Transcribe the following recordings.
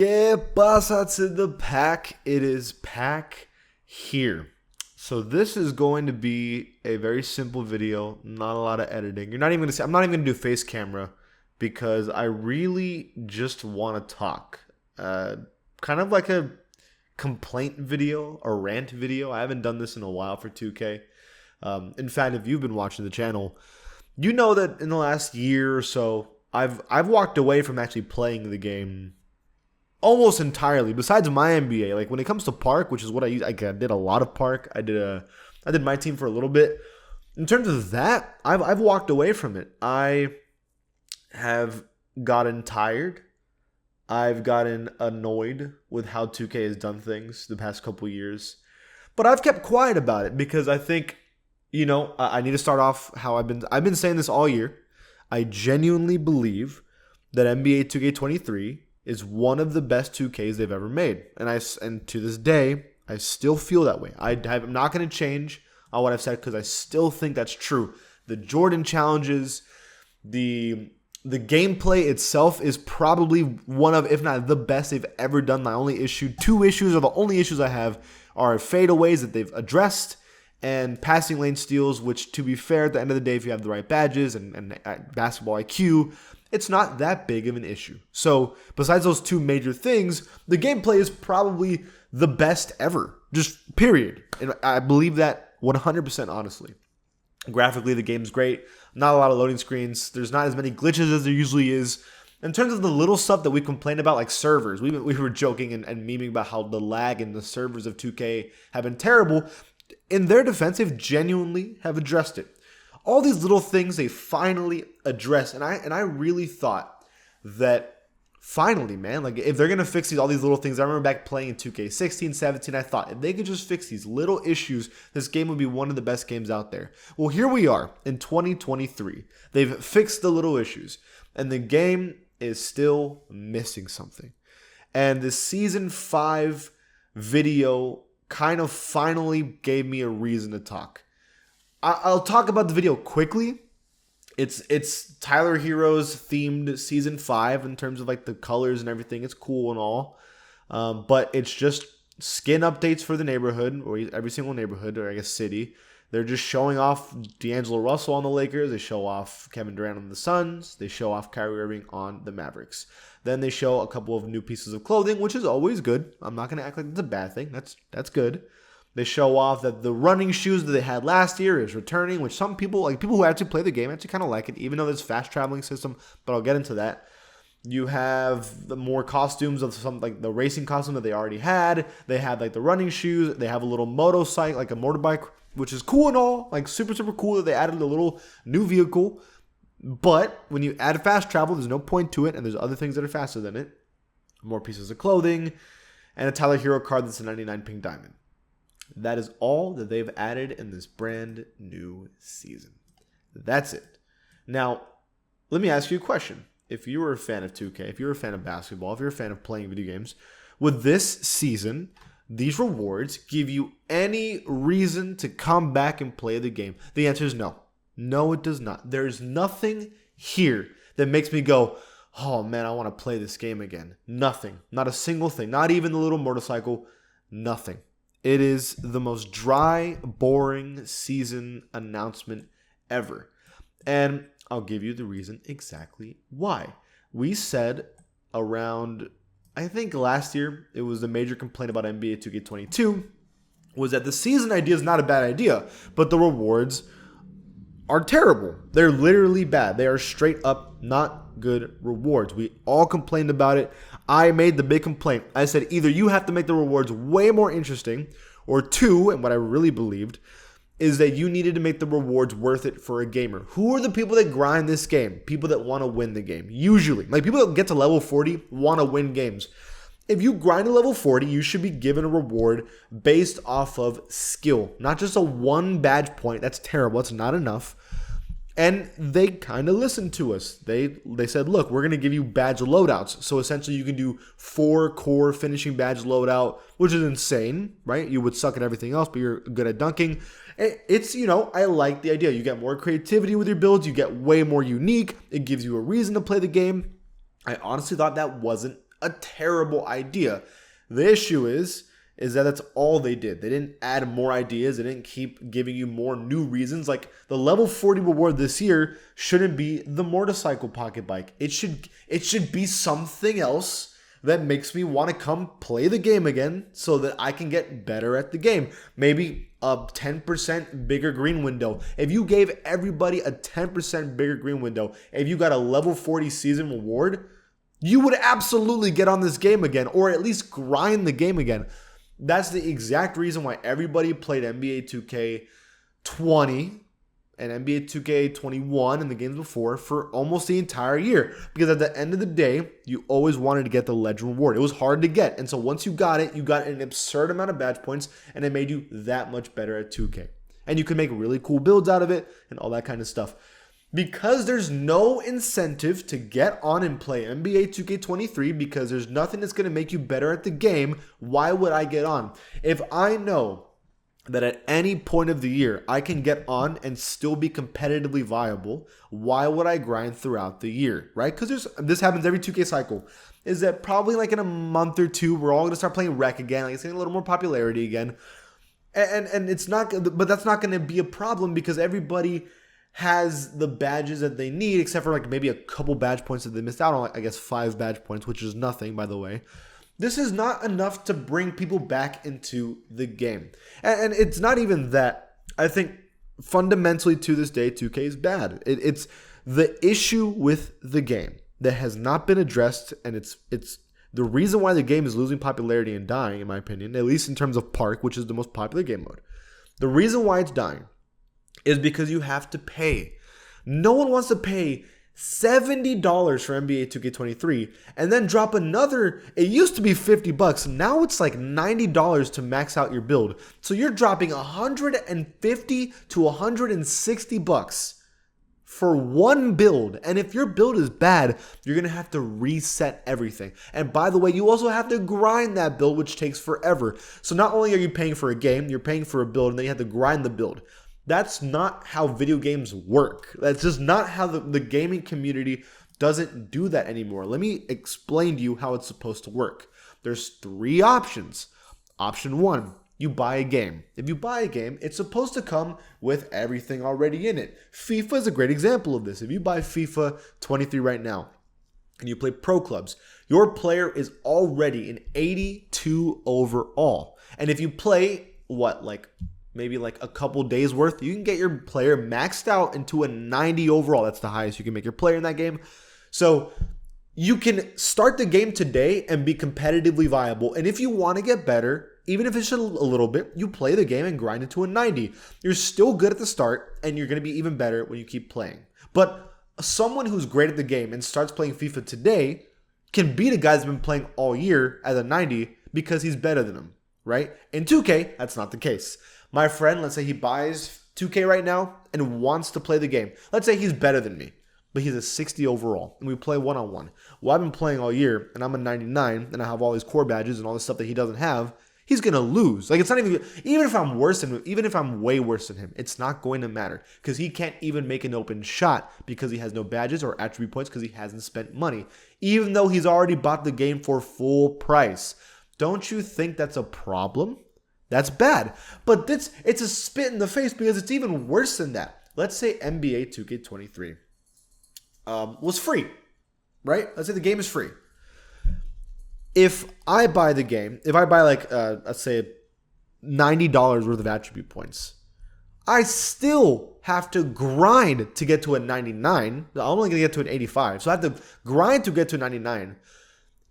Yeah, pasa to the pack. It is pack here. So this is going to be a very simple video, not a lot of editing. You're not even gonna see. I'm not even gonna do face camera because I really just want to talk. Kind of like a complaint video, a rant video. I haven't done this in a while for 2K. In fact, if you've been watching the channel, you know that in the last year or so, I've walked away from actually playing the game almost entirely. Besides my NBA, like when it comes to Park, which is what I use, I did a lot of Park. I did my team for a little bit. In terms of that, I've walked away from it. I have gotten tired. I've gotten annoyed with how 2K has done things the past couple years. But I've kept quiet about it because I think, I need to start off how I've been saying this all year. I genuinely believe that NBA 2K23 is one of the best 2Ks they've ever made. And to this day, I still feel that way. I'm not going to change on what I've said because I still think that's true. The Jordan challenges, the gameplay itself is probably one of, if not the best they've ever done. Two issues are the only issues I have are fadeaways that they've addressed and passing lane steals, which, to be fair, at the end of the day, if you have the right badges and basketball IQ, it's not that big of an issue. So besides those two major things, the gameplay is probably the best ever, just period. And I believe that 100% honestly. Graphically, the game's great. Not a lot of loading screens. There's not as many glitches as there usually is. In terms of the little stuff that we complain about, like servers, we were joking and memeing about how the lag in the servers of 2K have been terrible. In their defense, they've genuinely have addressed it. All these little things they finally address, and I really thought that finally, man, like if they're gonna fix all these little things. I remember back playing in 2K16, 17, I thought if they could just fix these little issues, this game would be one of the best games out there. Well, here we are in 2023. They've fixed the little issues, and the game is still missing something. And the season 5 video kind of finally gave me a reason to talk. I'll talk about the video quickly. It's Tyler Hero's themed season 5 in terms of like the colors and everything. It's cool and all, but it's just skin updates for the neighborhood, or every single neighborhood, or I guess city. They're just showing off D'Angelo Russell on the Lakers. They show off Kevin Durant on the Suns. They show off Kyrie Irving on the Mavericks. Then they show a couple of new pieces of clothing, which is always good. I'm not going to act like it's a bad thing. That's good. They show off that the running shoes that they had last year is returning, which some people, like people who actually play the game, actually kind of like it, even though there's fast traveling system, but I'll get into that. You have the more costumes of some, like the racing costume that they already had. They have like the running shoes. They have a little motorcycle, like a motorbike, which is cool and all, like super, super cool that they added a little new vehicle. But when you add fast travel, there's no point to it, and there's other things that are faster than it. More pieces of clothing, and a Tyler Hero card that's a 99 pink diamond. That is all that they've added in this brand new season. That's it. Now, let me ask you a question. If you were a fan of 2K, if you're a fan of basketball, if you're a fan of playing video games, would this season, these rewards, give you any reason to come back and play the game? The answer is no. No, it does not. There's nothing here that makes me go, oh man, I want to play this game again. Nothing. Not a single thing. Not even the little motorcycle. Nothing. It is the most dry, boring season announcement ever. And I'll give you the reason exactly why. We said around, I think last year, it was the major complaint about NBA 2K22, was that the season idea is not a bad idea, but the rewards are terrible. They're literally bad. They are straight up not good rewards. We all complained about it. I made the big complaint. I said either you have to make the rewards way more interesting, or two, and what I really believed, is that you needed to make the rewards worth it for a gamer. Who are the people that grind this game? People that want to win the game. Usually. Like people that get to level 40 want to win games. If you grind to level 40, you should be given a reward based off of skill. Not just a one badge point. That's terrible. It's not enough. And they kind of listened to us. They said, look, we're going to give you badge loadouts. So essentially you can do 4 core finishing badge loadout, which is insane, right? You would suck at everything else, but you're good at dunking. It's, I like the idea. You get more creativity with your builds. You get way more unique. It gives you a reason to play the game. I honestly thought that wasn't a terrible idea. The issue is that that's all they did. They didn't add more ideas. They didn't keep giving you more new reasons. Like the level 40 reward this year shouldn't be the motorcycle pocket bike. It should be something else that makes me want to come play the game again so that I can get better at the game. Maybe a 10% bigger green window. If you gave everybody a 10% bigger green window, if you got a level 40 season reward, you would absolutely get on this game again, or at least grind the game again. That's the exact reason why everybody played NBA 2K20 and NBA 2K21 and the games before for almost the entire year. Because at the end of the day, you always wanted to get the legend reward. It was hard to get. And so once you got it, you got an absurd amount of badge points, and it made you that much better at 2K. And you could make really cool builds out of it and all that kind of stuff. Because there's no incentive to get on and play NBA 2K23 because there's nothing that's going to make you better at the game, why would I get on? If I know that at any point of the year I can get on and still be competitively viable, why would I grind throughout the year, right? Because this happens every 2K cycle, is that probably like in a month or two, we're all going to start playing Rec again, like it's getting a little more popularity again. And it's not, but that's not going to be a problem because everybody has the badges that they need, except for like maybe a couple badge points that they missed out on, like I guess 5 badge points, which is nothing, by the way. This is not enough to bring people back into the game. And it's not even that. I think fundamentally to this day, 2K is bad. It's the issue with the game that has not been addressed, and it's the reason why the game is losing popularity and dying, in my opinion, at least in terms of Park, which is the most popular game mode. The reason why it's dying is because you have to pay. No one wants to pay $70 for NBA 2K23 and then drop another. It used to be $50. Now it's like $90 to max out your build. So you're dropping $150 to $160 for one build. And if your build is bad, you're going to have to reset everything. And by the way, you also have to grind that build, which takes forever. So not only are you paying for a game, you're paying for a build, and then you have to grind the build. That's not how video games work. That's just not how the gaming community doesn't do that anymore. Let me explain to you how it's supposed to work. There's 3 options. Option 1, you buy a game. If you buy a game, it's supposed to come with everything already in it. FIFA is a great example of this. If you buy FIFA 23 right now and you play pro clubs, your player is already an 82 overall. And if you play, maybe like a couple days worth, you can get your player maxed out into a 90 overall. That's the highest you can make your player in that game. So you can start the game today and be competitively viable. And if you want to get better, even if it's just a little bit, you play the game and grind it to a 90. You're still good at the start, and you're going to be even better when you keep playing. But someone who's great at the game and starts playing FIFA today can beat a guy that's been playing all year at a 90 because he's better than him, right? In 2K, that's not the case. My friend, let's say he buys 2K right now and wants to play the game. Let's say he's better than me, but he's a 60 overall, and we play one-on-one. Well, I've been playing all year, and I'm a 99, and I have all these core badges and all this stuff that he doesn't have. He's going to lose. Like, it's not even if I'm worse than him, even if I'm way worse than him, it's not going to matter because he can't even make an open shot because he has no badges or attribute points because he hasn't spent money, even though he's already bought the game for full price. Don't you think that's a problem? That's bad. But it's a spit in the face because it's even worse than that. Let's say NBA 2K23 was free, right? Let's say the game is free. If I buy the game, if I buy let's say $90 worth of attribute points, I still have to grind to get to a 99. I'm only going to get to an 85. So I have to grind to get to a 99.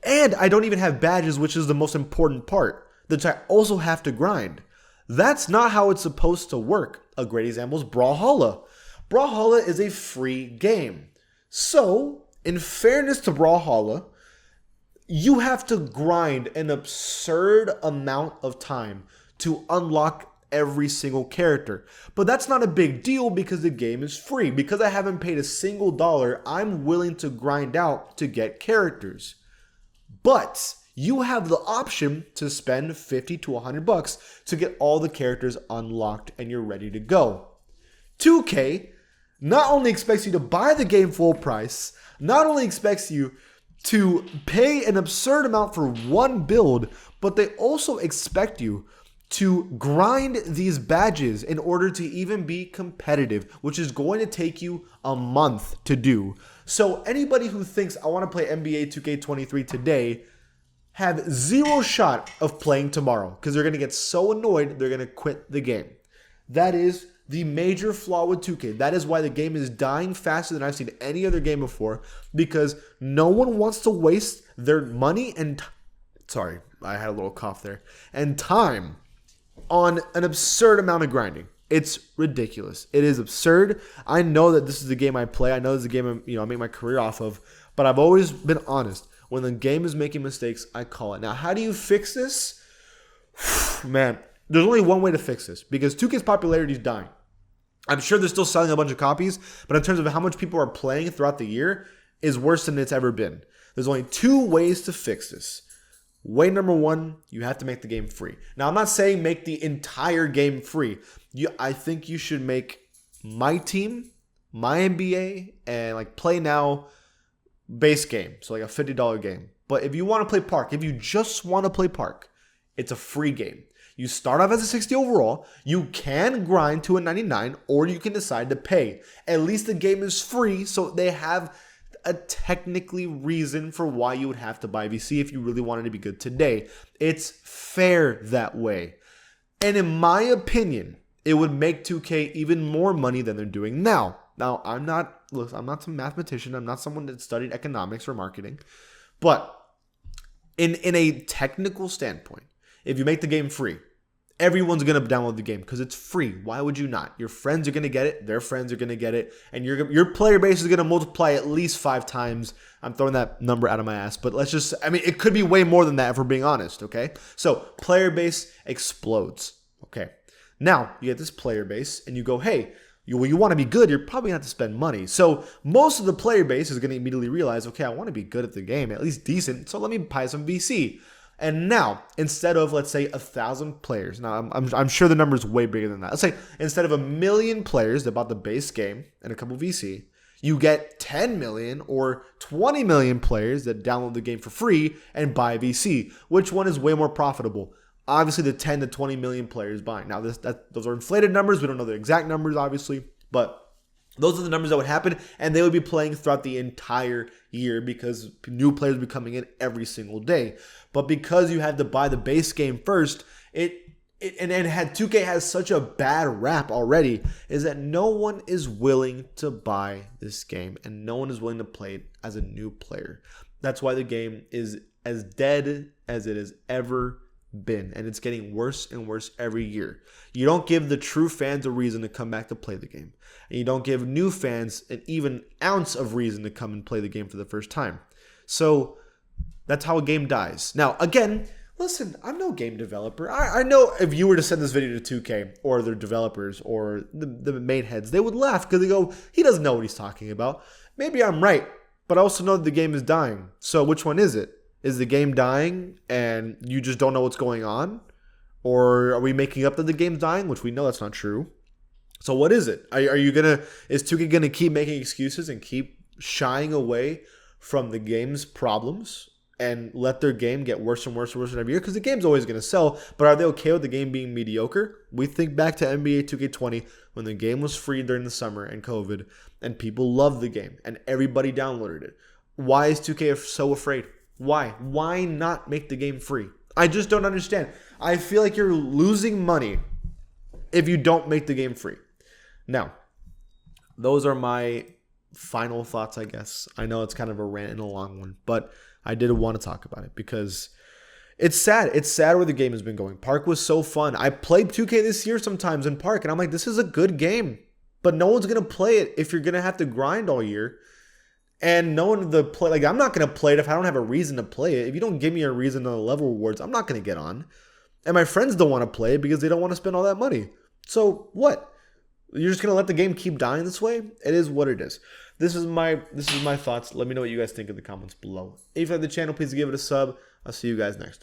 And I don't even have badges, which is the most important part, that I also have to grind. That's not how it's supposed to work. A great example is Brawlhalla. Brawlhalla is a free game. So, in fairness to Brawlhalla, you have to grind an absurd amount of time to unlock every single character. But that's not a big deal because the game is free. Because I haven't paid a single dollar, I'm willing to grind out to get characters. But you have the option to spend $50 to $100 to get all the characters unlocked and you're ready to go. 2K not only expects you to buy the game full price, not only expects you to pay an absurd amount for one build, but they also expect you to grind these badges in order to even be competitive, which is going to take you a month to do. So anybody who thinks I want to play NBA 2K23 today have zero shot of playing tomorrow because they're going to get so annoyed they're going to quit the game. That is the major flaw with 2K. That is why the game is dying faster than I've seen any other game before, because no one wants to waste their money and sorry, I had a little cough there, and time on an absurd amount of grinding. It's ridiculous. It is absurd. I know that this is the game I play. I know this is the game I make my career off of, but I've always been honest. When the game is making mistakes, I call it. Now, how do you fix this? Man, there's only one way to fix this, because 2K's popularity is dying. I'm sure they're still selling a bunch of copies, but in terms of how much people are playing throughout the year, is worse than it's ever been. There's only two ways to fix this. Way number one, you have to make the game free. Now, I'm not saying make the entire game free. I think you should make My Team, My NBA, and like Play Now base game. So like a $50 game. But if you want to play Park, if you just want to play Park, it's a free game. You start off as a 60 overall. You can grind to a 99, or you can decide to pay. At least the game is free, so they have a technically reason for why you would have to buy VC if you really wanted to be good today. It's fair that way. And in my opinion, it would make 2K even more money than they're doing now. Now, I'm not some mathematician. I'm not someone that studied economics or marketing. But in a technical standpoint, if you make the game free, everyone's going to download the game because it's free. Why would you not? Your friends are going to get it. Their friends are going to get it. And your player base is going to multiply at least 5 times. I'm throwing that number out of my ass. But it could be way more than that if we're being honest, okay? So player base explodes, okay? Now, you get this player base and you go, hey, you want to be good, you're probably going to have to spend money. So most of the player base is going to immediately realize, okay, I want to be good at the game, at least decent, so let me buy some VC. And now, instead of, let's say, 1,000 players, now I'm sure the number is way bigger than that. Let's say instead of 1 million players that bought the base game and a couple VC, you get 10 million or 20 million players that download the game for free and buy VC. Which one is way more profitable? Obviously, the 10 to 20 million players buying. Now, those are inflated numbers. We don't know the exact numbers, obviously, but those are the numbers that would happen, and they would be playing throughout the entire year because new players would be coming in every single day. But because you had to buy the base game first, and 2K has such a bad rap already, is that no one is willing to buy this game, and no one is willing to play it as a new player. That's why the game is as dead as it has ever been, and it's getting worse and worse every year. You don't give the true fans a reason to come back to play the game, and you don't give new fans an even ounce of reason to come and play the game for the first time. So that's how a game dies. Now, again, listen, I'm no game developer. I know if you were to send this video to 2K or their developers or the main heads, they would laugh because they go, he doesn't know what he's talking about. Maybe I'm right, but I also know that the game is dying. So which one is it? Is the game dying and you just don't know what's going on? Or are we making up that the game's dying, which we know that's not true? So what is it? Is 2K going to keep making excuses and keep shying away from the game's problems and let their game get worse and worse and worse every year? Because the game's always going to sell, but are they okay with the game being mediocre? We think back to NBA 2K20 when the game was free during the summer and COVID, and people loved the game and everybody downloaded it. Why is 2K so afraid? Why? Why not make the game free? I just don't understand. I feel like you're losing money if you don't make the game free. Now, those are my final thoughts, I guess. I know it's kind of a rant and a long one, but I did want to talk about it because it's sad. It's sad where the game has been going. Park was so fun. I played 2K this year sometimes in Park, and I'm like, this is a good game, but no one's going to play it if you're going to have to grind all year. And no one to play, like, I'm not going to play it if I don't have a reason to play it. If you don't give me a reason on the level rewards, I'm not going to get on. And my friends don't want to play it because they don't want to spend all that money. So what? You're just going to let the game keep dying this way? It is what it is. This is my thoughts. Let me know what you guys think in the comments below. If you like the channel, please give it a sub. I'll see you guys next time.